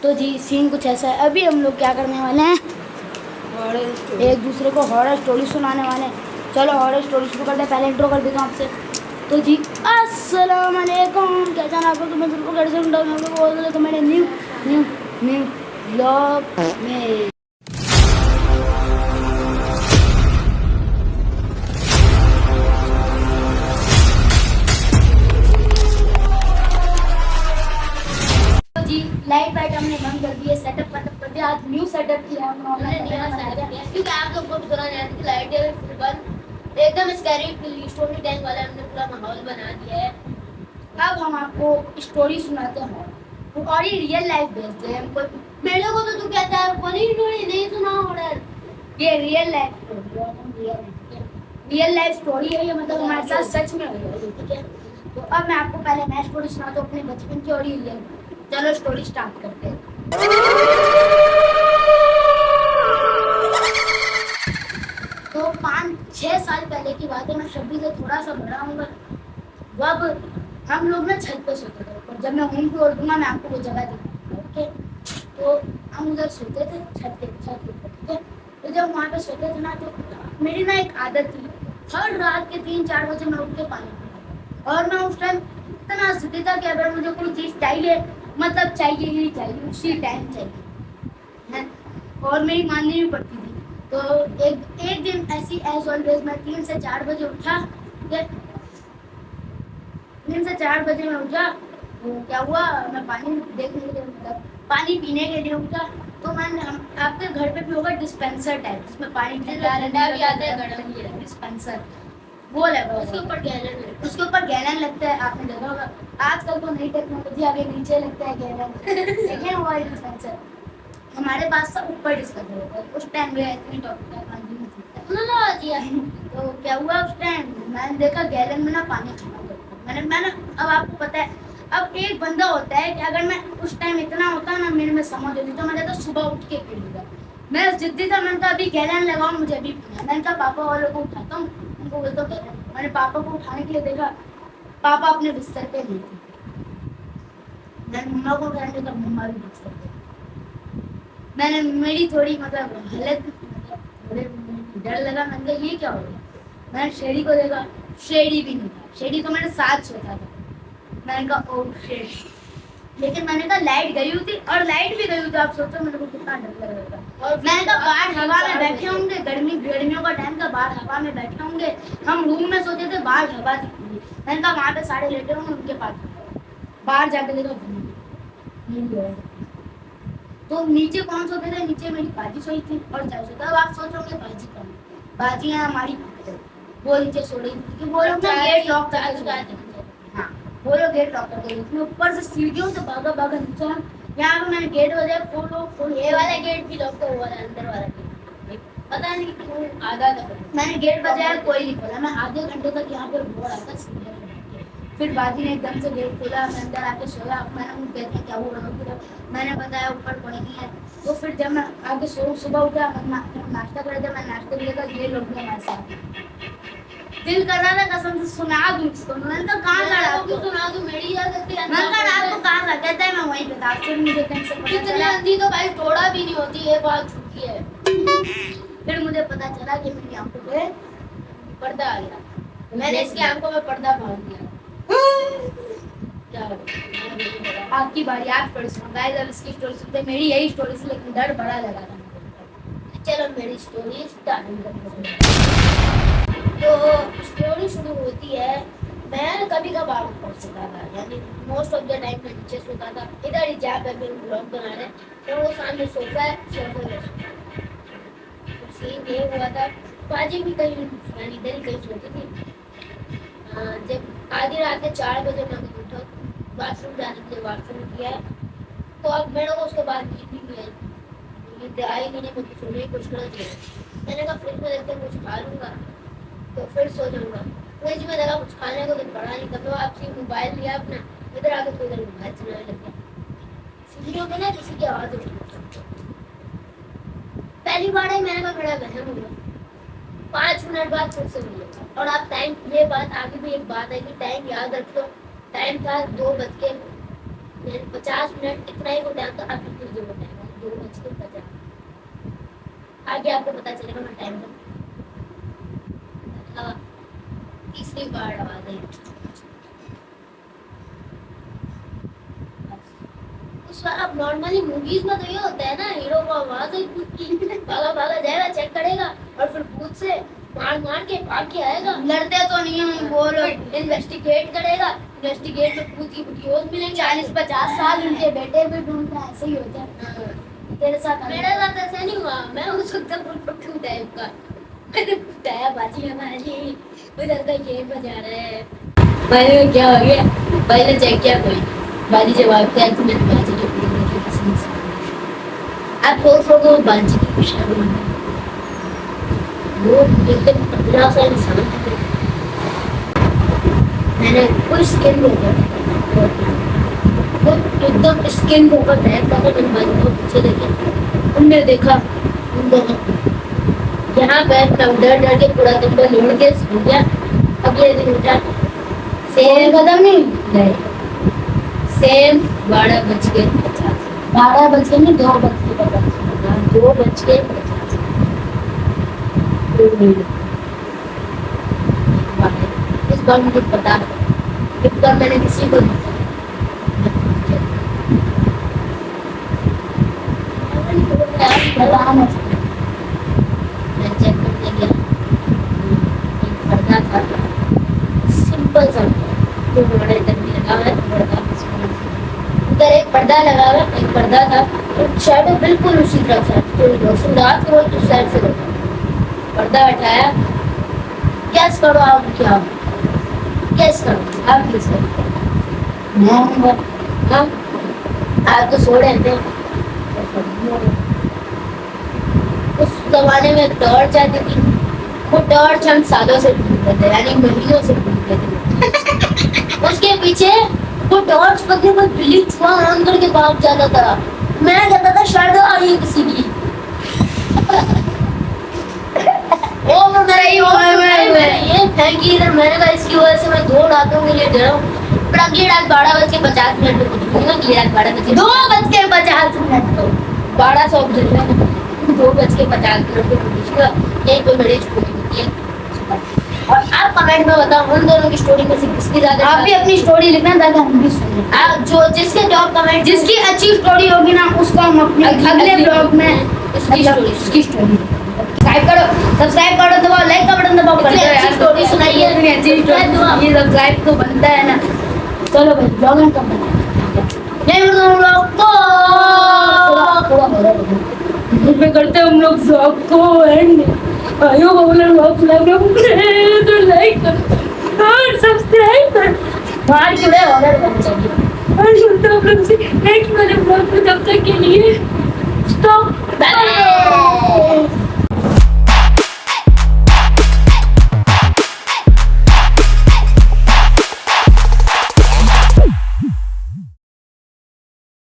तो जी सीन कुछ ऐसा है। अभी हम लोग क्या करने वाले हैं, एक दूसरे को हॉरर स्टोरी सुनाने वाले हैं। चलो हॉरर स्टोरी शुरू करते हैं। पहले इंट्रो कर देता हूँ आपसे। तो जी अस्सलाम वालेकुम, कैसा आप लोग? मैं बिल्कुल घर से बोल तो मैंने न्यू न्यू न्यू ब्लॉग में लाइट वाइट हमने बंद कर दिए, सेटअप वेटअप कर दिया। आज न्यू सेटअप किया हमने नया सेटअप किया क्योंकि आप लोग को भी थोड़ा नया थी। लाइट फिर बंद, एकदम स्कैरी स्टोरी टाइम वाला हमने पूरा माहौल बना दिया है। अब हम आपको स्टोरी सुनाते हैं और ये रियल लाइफ भेजते हैं हमको। मेरे को तो तू कहता है फनी स्टोरी नहीं सुना हॉरर, ये रियल लाइफ स्टोरी है। रियल लाइफ स्टोरी है ये, मतलब हमारे साथ सच में हुई है, ठीक है। तो अब मैं आपको पहले मैं स्टोरी सुनाता हूँ अपने बचपन की और रियल। चलो स्टोरी स्टार्ट करते हैं। तो 5-6 साल पहले की बात है। मैं शब्बी से थोड़ा सा बड़ा हूँ। अब हम लोग ना छत पे सोते थे, और जब मैं होम टूर दूंगा मैं आपको वो जगह दिखाऊंगा, ओके। तो हम उधर सोते थे छत के ऊपर, ठीक है। तो जब वहाँ पे सोते थे ना, तो मेरी ना एक आदत थी, हर रात के 3-4 बजे मैं उठ के पानी पीता। और मैं उस टाइम इतना जिद्दी था कि अगर मुझे कोई चीज़ चाहिए, मतलब चाहिए ही चाहिए, उसी टाइम चाहिए है। और मेरी माननी भी पड़ती थी। तो एक दिन ऐसी एज ऑलवेज मैं 3 से 4 बजे उठा, ठीक है। 3 से 4 बजे मैं उठा, तो क्या हुआ, मैं पानी देखने के लिए, मतलब पानी पीने के लिए उठा। तो मैंने आपके घर पे भी होगा डिस्पेंसर टाइप, जिसमें पानी ठंडा भी आता है, गर्म भी है, डिस्पेंसर वो लगा, उसके ऊपर गैलन लगता है, आपने देखा होगा। आजकल तो नई टेक्नोलॉजी आगे नीचे लगता है गैलन, देखें हुआ है डिस्पेंसर। हमारे पास सब ऊपर डिस्पेंसर होता है। उस टाइम में इतनी तो क्या हुआ, उस टाइम मैंने देखा गैलन में ना पानी खत्म। मैंने अब आपको पता है, अब एक बंदा होता है कि अगर मैं उस टाइम इतना होता ना मेरे में समझ होती, तो मैं तो सुबह उठ के पी लूँगा। मैं जिद्दी था, मैंने कहा अभी गैलन लगाओ, मुझे अभी पीना। मैंने कहा पापा वालों को उठाता हूँ, उनको बोलता हूँ गैलन। मैंने पापा को उठाने के लिए देखा, पापा अपने बिस्तर पे नहीं थे। मैंने मम्मा को उठाने का, मम्मा भी बिस्तर पे। मैंने मेरी थोड़ी मतलब हालत, थोड़े डर लगा। मैंने कहा ये क्या हो गया। मैंने शेरी को देखा, शेरी भी नहीं था। शेरी तो मेरे साथ सोता था। मैंने कहा ओह शिट। लेकिन मैंने कहा लाइट गई हुई थी, और लाइट भी गई हुई थी। आप सोचो मेरे को कितना डर लग रहा था। और मैंने कहा बाहर हवा में बैठे होंगे, गर्मियों का टाइम था, बाहर हवा में बैठे होंगे। हम रूम में सोते थे, बाहर हवा थी। मैंने कहा वहाँ पे सारे लेटे होंगे, उनके पास बाहर जाके देखा तो नीचे कौन सोते थे, नीचे मेरी बाजी सोई थी और चाय सोता। अब आप सोचोगे बाजी कौन, बाजी है हमारी, वो नीचे सो रही थी। वो लोग गेट लॉक करके, हाँ वो लोग गेट लॉक करके गए। ऊपर से सीढ़ियों से भागा भागा नीचे। यहाँ पे मैंने गेट बजाया, खोलो। ये वाला गेट भी लॉक हुआ है, अंदर वाला गेट पता नहीं क्यों आधा था। मैंने गेट बजाया, कोई नहीं खोला। मैं आधे घंटे तक यहाँ पे बोल रहा था सीढ़ियों पे। फिर बाजी ने एकदम से गेट खोला, मैं अंदर आके सोया। मैंने उनको कहते हैं क्या हुआ, मैंने बताया ऊपर कोई नहीं है। तो फिर जब मैं आगे सुबह उठा, नाश्ता कर दिया। मैं नाश्ते के लिए ये लोग हमारे साथ, दिल कर रहा था कसम से सुना दूं इसको। मैंने तो कहाँ लड़ा क्यों सुना दूं, मेरी याद आती है। मैंने कहा रात को कहाँ था, कहता है मैं वहीं पे था। फिर मुझे टेंशन पता चला, अंधी तो भाई थोड़ा भी नहीं होती, ये बात झूठी है। फिर मुझे पता चला कि मेरी आंखों पे पर्दा आ गया। मैंने इसकी आंखों में पर्दा बांध दिया। क्या आपकी बारी, आप स्टोरी सुनो गाइस। अब इसकी स्टोरी सुनते, मेरी यही स्टोरी थी लेकिन डर बड़ा लगा था। चलो मेरी स्टोरी स्टार्ट करते हैं। तो स्टोरी शुरू होती है, मैं कभी कभार ऊपर सोता था, यानी मोस्ट ऑफ द टाइम मैं नीचे सोता था। इधर ही जहाँ पे मेरे ब्लॉग बना रहे तो वो सामने सोफा है, सोफे में तो सीन ये हुआ था। बाजी भी कहीं यानी इधर ही कहीं सोती थी। जब आधी रात के 4 बजे मैं उठा, बाथरूम जाने के लिए बाथरूम किया है। तो अब मेरे को उसके बाद नींद नहीं आई, नींद आई नहीं, मैं सोने की कोशिश कर रही। मैंने कहा फ्रिज में देखते कुछ खा लूँगा तो फिर सो जाऊँगा। फ्रिज में देखा कुछ खाने को तो पड़ा नहीं। तब तो आपसे मोबाइल लिया अपना, इधर आके तो इधर मोबाइल चलाने लग गया। सीढ़ियों पे ना किसी की आवाज़ उठी। पहली बार ही मैंने कहा बड़ा वहम हुआ। 5 मिनट बाद फिर से मिले। और आप टाइम, ये बात आगे भी एक बात है कि टाइम याद रख लो। टाइम था 2:50, इतना ही को टाइम था। अभी फिर आगे आपको पता चलेगा मैं टाइम पर तीसरी बार आवाज आई। उस बार अब नॉर्मली मूवीज में तो ये होता है ना, हीरो को आवाज आई भूत की, भागा भागा जाएगा, चेक करेगा और फिर भूत से मार मार के भाग के आएगा। लड़ते तो नहीं हम बोल, इन्वेस्टिगेट करेगा, इन्वेस्टिगेट में भूत की वीडियोस मिलेंगे। 40-50 साल उनके बेटे भी ढूंढते हैं, ऐसे ही होता है। तेरे साथ मेरे साथ ऐसा नहीं हुआ, मैं उस वक्त फुटफुटू टाइप का, मैंने बताया बाजी हमारी उधर का गेम बजा रहे हैं। मैंने क्या हो गया, भाई ने चेक किया, कोई बाजी जवाब दिया तो मैंने बाजी के पूरी देखी पसंद से। आप सोच लो बाजी की खुशहाली वो एकदम पतला सा इंसान है, मैंने कोई स्किन होकर वो एकदम स्किन होकर टाइप का, मैंने बाजी को पीछे देखे, उनने देखा उन दोनों यहाँ पर डर डर के पूरा दिन को लोड़ के सो गया। अगले दिन उठा सेम कदम नहीं नहीं, सेम 12:50, 12 बजे नहीं 2 बजे का बच्चा, 2:50। इस बार मुझे पता, इस बार मैंने किसी को पता नहीं चेक करने गया, एक पर्दा था सिंपल सा, तो बड़ा इधर भी लगा हुआ है पर्दा, उधर एक पर्दा लगा हुआ है, एक पर्दा था, एक शैडो बिल्कुल उसी तरफ से, तो रोशन रात को उस साइड से लगा, पर्दा हटाया, गैस करो आप क्या, गैस करो आप किस करो, हाँ आप तो सो रहे थे। उस जमाने में टॉर्च आती थी, वो टॉर्च हम सालों से ढूंढते थे, यानी महीनों से ढूंढते थे। उसके पीछे वो टॉर्च पकड़े में बिल्ली छुआ ऑन करके भाग जाता था, मैं कहता था शायद आ रही है किसी की। ओ मैं ये फेंकी इधर, मैंने कहा इसकी वजह से मैं 2 रातों के लिए डरा हूँ। पर अगली रात 12:50 पे कुछ दूंगा, अगली रात 12:50 2:50 12:00 बजे 2:50 पे पूछूंगा, एक कोई बड़ी स्टोरी होती है। और आप कमेंट में बताओ उन दोनों की स्टोरी में से किसकी ज्यादा, आप भी अपनी स्टोरी लिखना ताकि हम भी सुने। आप जो जिसके टॉप कमेंट, जिसकी अच्छी स्टोरी होगी ना उसको हम अपने अगले ब्लॉग में उसकी स्टोरी सब्सक्राइब करो, दबाओ लाइक का बटन दबाओ, स्टोरी सुनाइए, इतनी अच्छी स्टोरी, ये सब्सक्राइब तो बनता है ना। चलो भाई ब्लॉग में कब में करते हम लोग ब्लॉग को एंड आयो बाबूलाल ब्लॉग तो लाइक करो और सब्सक्राइब करो, बाहर के लिए ऑर्डर करना चाहिए। और सुनते हम लोग से नेक्स्ट वाले ब्लॉग में, तब तक के लिए स्टॉप, बाय बाय।